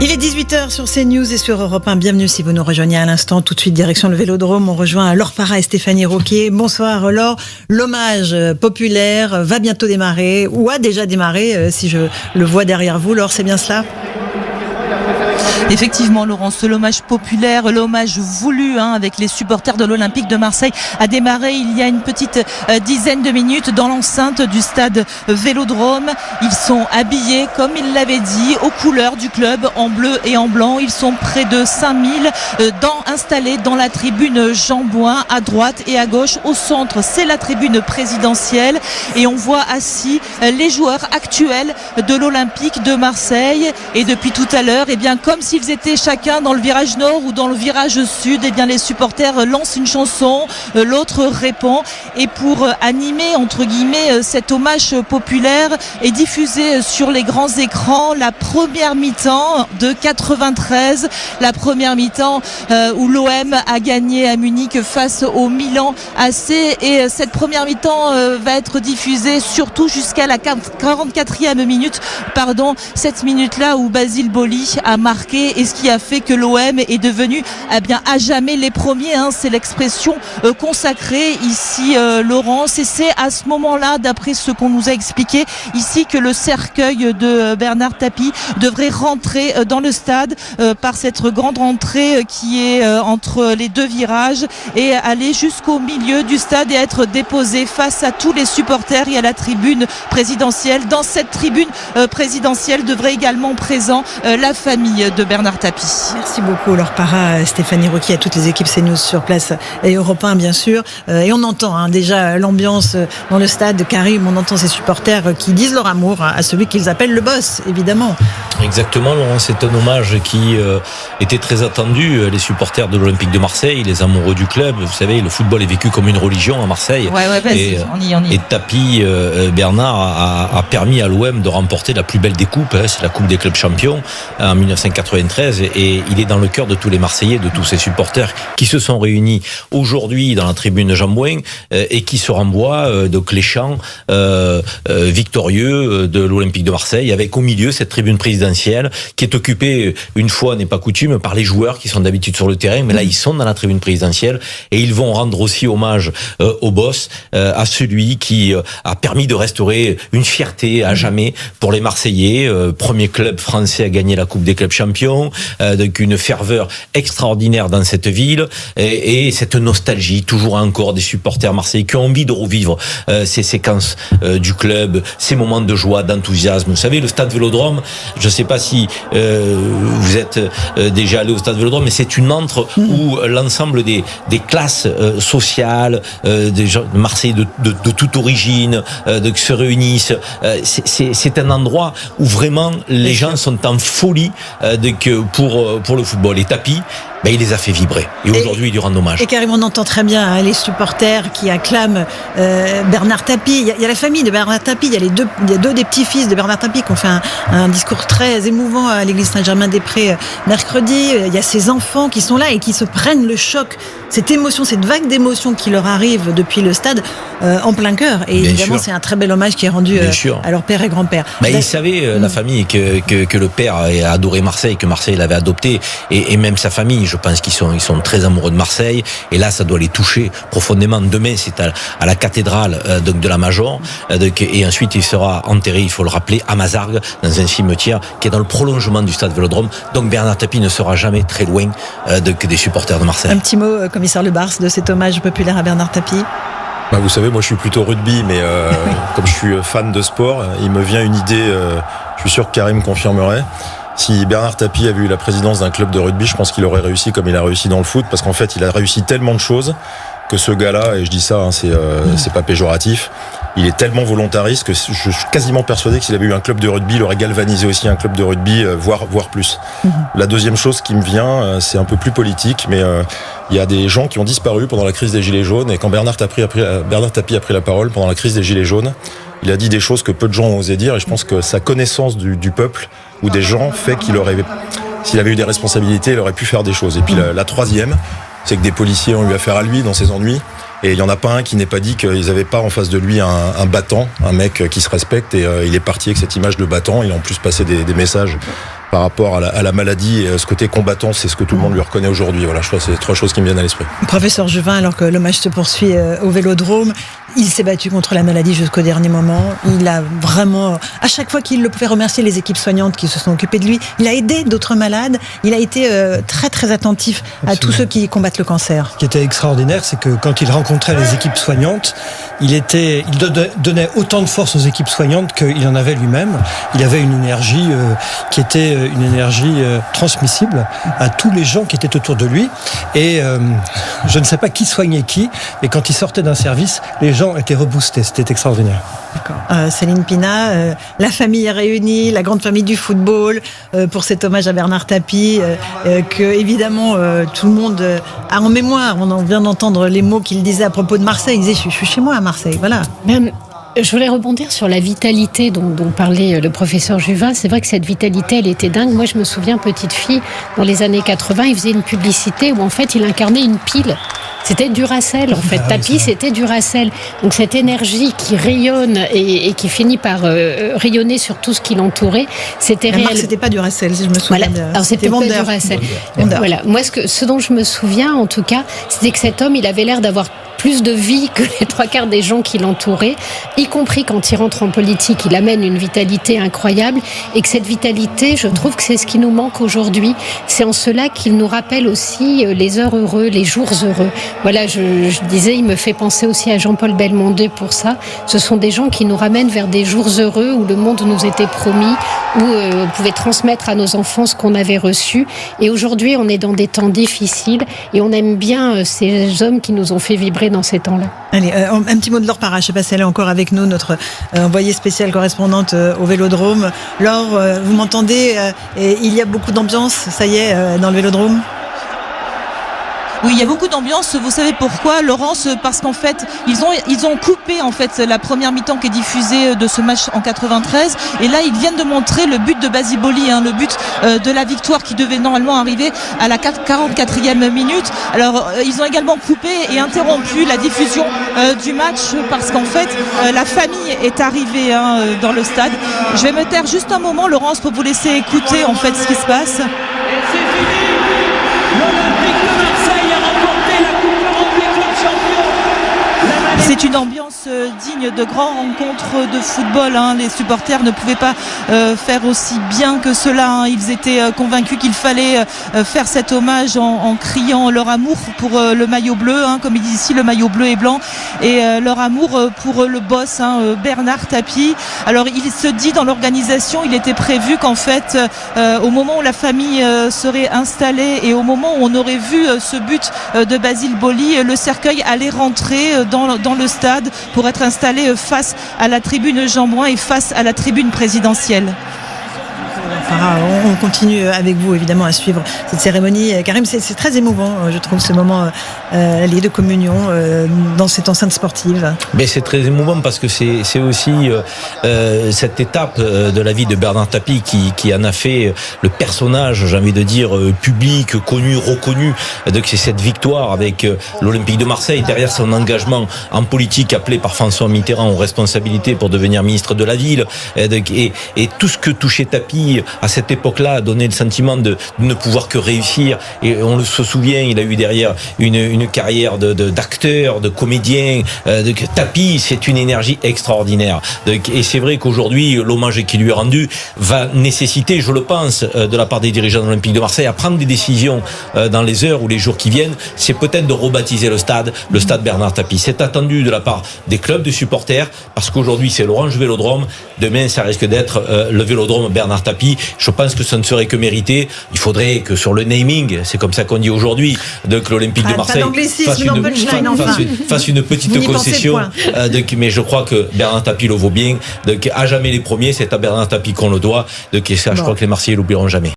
Il est 18h sur CNews et sur Europe 1. Bienvenue si vous nous rejoignez à l'instant. Tout de suite, direction le Vélodrome. On rejoint Laure Parra et Stéphanie Rouquier. Bonsoir Laure. L'hommage populaire va bientôt démarrer, ou a déjà démarré, si je le vois derrière vous. Laure, c'est bien cela ? Effectivement, Laurence, l'hommage populaire, l'hommage voulu avec les supporters de l'Olympique de Marseille a démarré il y a une petite dizaine de minutes dans l'enceinte du stade Vélodrome. Ils sont habillés, comme il l'avait dit, aux couleurs du club, en bleu et en blanc. Ils sont près de 5000 installés dans la tribune Jean Bouin, à droite et à gauche. Au centre, c'est la tribune présidentielle et on voit assis les joueurs actuels de l'Olympique de Marseille. Et depuis tout à l'heure, comme s'ils étaient chacun dans le virage nord ou dans le virage sud, les supporters lancent une chanson, l'autre répond. Et pour animer, entre guillemets, cet hommage populaire est diffusé sur les grands écrans la première mi-temps de 93, la première mi-temps où l'OM a gagné à Munich face au Milan AC. Et cette première mi-temps va être diffusée surtout jusqu'à la 44e minute, cette minute-là où Basile Boli a marqué, et ce qui a fait que l'OM est devenu à jamais les premiers, c'est l'expression consacrée ici, Laurence. Et c'est à ce moment-là, d'après ce qu'on nous a expliqué ici, que le cercueil de Bernard Tapie devrait rentrer dans le stade par cette grande entrée qui est entre les deux virages, et aller jusqu'au milieu du stade et être déposé face à tous les supporters et à la tribune présidentielle. Dans cette tribune présidentielle devrait également présent la famille de Bernard Tapie. Merci beaucoup Laure Parra, Stéphanie Rouquier, à toutes les équipes CNews sur place et Europe 1 bien sûr. Et on entend déjà l'ambiance dans le stade. Karim, on entend ces supporters qui disent leur amour à celui qu'ils appellent le boss, évidemment. Exactement, Laurent, c'est un hommage qui était très attendu. Les supporters de l'Olympique de Marseille, les amoureux du club, vous savez, le football est vécu comme une religion à Marseille. On y. Et Tapie, Bernard a permis à l'OM de remporter la plus belle des coupes, c'est la Coupe des clubs champions en 1993, et il est dans le cœur de tous les Marseillais, de tous ces supporters qui se sont réunis aujourd'hui dans la tribune Jean Bouin et qui se renvoient donc les chants victorieux de l'Olympique de Marseille, avec au milieu cette tribune présidentielle qui est occupée, une fois n'est pas coutume, par les joueurs qui sont d'habitude sur le terrain, mais là ils sont dans la tribune présidentielle et ils vont rendre aussi hommage au boss, à celui qui a permis de restaurer une fierté à jamais pour les Marseillais, premier club français à gagner la Coupe des clubs champions, donc une ferveur extraordinaire dans cette ville, et cette nostalgie toujours encore des supporters marseillais qui ont envie de revivre ces séquences du club, ces moments de joie, d'enthousiasme. Vous savez, le stade Vélodrome, je ne sais pas si vous êtes déjà allé au stade Vélodrome, mais c'est une antre où l'ensemble des classes sociales, des gens de Marseille de toute origine, se réunissent. C'est un endroit où vraiment les gens sont en folie pour le football. Et Tapie, il les a fait vibrer. Et aujourd'hui, il lui rend hommage. Et Karim, on entend très bien les supporters qui acclament Bernard Tapie. Il y a la famille de Bernard Tapie. Il y a deux des petits-fils de Bernard Tapie qui ont fait un discours très émouvant à l'église Saint-Germain-des-Prés mercredi. Il y a ces enfants qui sont là et qui se prennent le choc, cette émotion, cette vague d'émotion qui leur arrive depuis le stade en plein cœur. Et bien évidemment, c'est un très bel hommage qui est rendu à leur père et grand-père. Ils savaient, la famille, que le père a adoré Marseille, que Marseille l'avait adopté, et même sa famille. Je pense qu'ils sont très amoureux de Marseille, et là ça doit les toucher profondément. Demain c'est à la cathédrale de la Major, et ensuite il sera enterré, il faut le rappeler, à Mazargues, dans un cimetière qui est dans le prolongement du stade Vélodrome. Donc Bernard Tapie ne sera jamais très loin des supporters de Marseille. Un petit mot, commissaire Lebars, de cet hommage populaire à Bernard Tapie. Vous savez, moi je suis plutôt rugby, mais comme je suis fan de sport, il me vient une idée, je suis sûr que Karim confirmerait. Si Bernard Tapie avait eu la présidence d'un club de rugby, je pense qu'il aurait réussi comme il a réussi dans le foot, parce qu'en fait, il a réussi tellement de choses que ce gars-là, et je dis ça, c'est pas péjoratif, il est tellement volontariste que je suis quasiment persuadé que s'il avait eu un club de rugby, il aurait galvanisé aussi un club de rugby, voire plus. La deuxième chose qui me vient, c'est un peu plus politique, mais il y a des gens qui ont disparu pendant la crise des Gilets jaunes, et quand Bernard Tapie a pris la parole pendant la crise des Gilets jaunes, il a dit des choses que peu de gens ont osé dire, et je pense que sa connaissance du peuple ou des gens fait s'il avait eu des responsabilités, il aurait pu faire des choses. Et puis la troisième, c'est que des policiers ont eu affaire à lui dans ses ennuis, et il n'y en a pas un qui n'ait pas dit qu'ils n'avaient pas en face de lui un battant, un mec qui se respecte, et il est parti avec cette image de battant. Il a en plus passé des messages par rapport à la maladie et ce côté combattant, c'est ce que tout le monde lui reconnaît aujourd'hui. Voilà, je crois que c'est 3 choses qui me viennent à l'esprit. Professeur Juvin, alors que l'hommage se poursuit au Vélodrome, il s'est battu contre la maladie jusqu'au dernier moment. Il a vraiment, à chaque fois qu'il le pouvait, remercier les équipes soignantes qui se sont occupées de lui. Il a aidé d'autres malades. Il a été très très attentif à tous ceux qui combattent le cancer. Ce qui était extraordinaire, c'est que quand il rencontrait les équipes soignantes, il donnait autant de force aux équipes soignantes qu'il en avait lui-même. Il avait une énergie qui était une énergie transmissible à tous les gens qui étaient autour de lui. Et je ne sais pas qui soignait qui, mais quand il sortait d'un service, les gens étaient reboostés. C'était extraordinaire. D'accord. Céline Pina, la famille est réunie, la grande famille du football, pour cet hommage à Bernard Tapie, que évidemment tout le monde a en mémoire. On vient d'entendre les mots qu'il disait à propos de Marseille. Il disait, je suis chez moi à Marseille, voilà. Même, je voulais rebondir sur la vitalité dont parlait le professeur Juvin. C'est vrai que cette vitalité, elle était dingue. Moi, je me souviens, petite fille, dans les années 80, il faisait une publicité où en fait, il incarnait une pile. C'était Duracell, en fait. Tapie, c'était Duracell. Donc cette énergie qui rayonne et qui finit par rayonner sur tout ce qui l'entourait, c'était réel. C'était pas Duracell, si je me souviens. Voilà. Alors c'était pas Duracell. Voilà. Moi, ce dont je me souviens, en tout cas, c'était que cet homme, il avait l'air d'avoir plus de vie que les 3/4 des gens qui l'entouraient, y compris quand il rentre en politique, il amène une vitalité incroyable, et que cette vitalité, je trouve que c'est ce qui nous manque aujourd'hui. C'est en cela qu'il nous rappelle aussi les heures heureux, les jours heureux. Voilà, je disais, il me fait penser aussi à Jean-Paul Belmondo pour ça. Ce sont des gens qui nous ramènent vers des jours heureux où le monde nous était promis, où on pouvait transmettre à nos enfants ce qu'on avait reçu. Et aujourd'hui, on est dans des temps difficiles et on aime bien ces hommes qui nous ont fait vibrer dans ces temps-là. Allez, un petit mot de Laure Parra. Je ne sais pas si elle est encore avec nous, notre envoyée spéciale correspondante au Vélodrome. Laure, vous m'entendez, il y a beaucoup d'ambiance, ça y est, dans le Vélodrome? Oui, il y a beaucoup d'ambiance. Vous savez pourquoi, Laurence? Parce qu'en fait, ils ont coupé en fait la première mi-temps qui est diffusée de ce match en 93. Et là, ils viennent de montrer le but de Basile Boli, le but de la victoire qui devait normalement arriver à la 44e minute. Alors, ils ont également coupé et interrompu la diffusion du match parce qu'en fait, la famille est arrivée dans le stade. Je vais me taire juste un moment, Laurence, pour vous laisser écouter en fait ce qui se passe. Et c'est fini. L'Olympique de Marseille a remporté la Coupe d'Europe des clubs champions. C'est une ambiance digne de grandes rencontres de football. Les supporters ne pouvaient pas faire aussi bien que cela. Ils étaient convaincus qu'il fallait faire cet hommage en criant leur amour pour le maillot bleu, comme il dit ici, le maillot bleu et blanc, et leur amour pour le boss, Bernard Tapie. Alors il se dit dans l'organisation, il était prévu qu'en fait, au moment où la famille serait installée et au moment où on aurait vu ce but de Basile Boli, le cercueil allait rentrer dans le stade pour être installé face à la tribune Jean-Bouin et face à la tribune présidentielle. On continue avec vous évidemment à suivre cette cérémonie. Karim, c'est très émouvant, je trouve, ce moment lié de communion dans cette enceinte sportive. Mais c'est très émouvant parce que c'est aussi cette étape de la vie de Bernard Tapie qui en a fait le personnage, j'ai envie de dire, public, connu, reconnu. Donc c'est cette victoire avec l'Olympique de Marseille, derrière son engagement en politique appelé par François Mitterrand aux responsabilités pour devenir ministre de la ville. Et tout ce que touchait Tapie à cette époque-là a donné le sentiment de ne pouvoir que réussir. Et on se souvient, il a eu derrière une carrière d'acteur, de comédien. Tapie, c'est une énergie extraordinaire. Et c'est vrai qu'aujourd'hui, l'hommage qui lui est rendu va nécessiter, je le pense, de la part des dirigeants de l'Olympique de Marseille, à prendre des décisions dans les heures ou les jours qui viennent. C'est peut-être de rebaptiser le stade Bernard Tapie. C'est attendu de la part des clubs de supporters, parce qu'aujourd'hui, c'est l'Orange Vélodrome. Demain, ça risque d'être le Vélodrome Bernard Tapie. Je pense que ça ne serait que mérité. Il faudrait que sur le naming, c'est comme ça qu'on dit aujourd'hui, que l'Olympique de Marseille fasse une petite concession. Mais je crois que Bernard Tapie le vaut bien. À jamais les premiers, c'est à Bernard Tapie qu'on le doit. Et ça, je crois que les Marseillais l'oublieront jamais.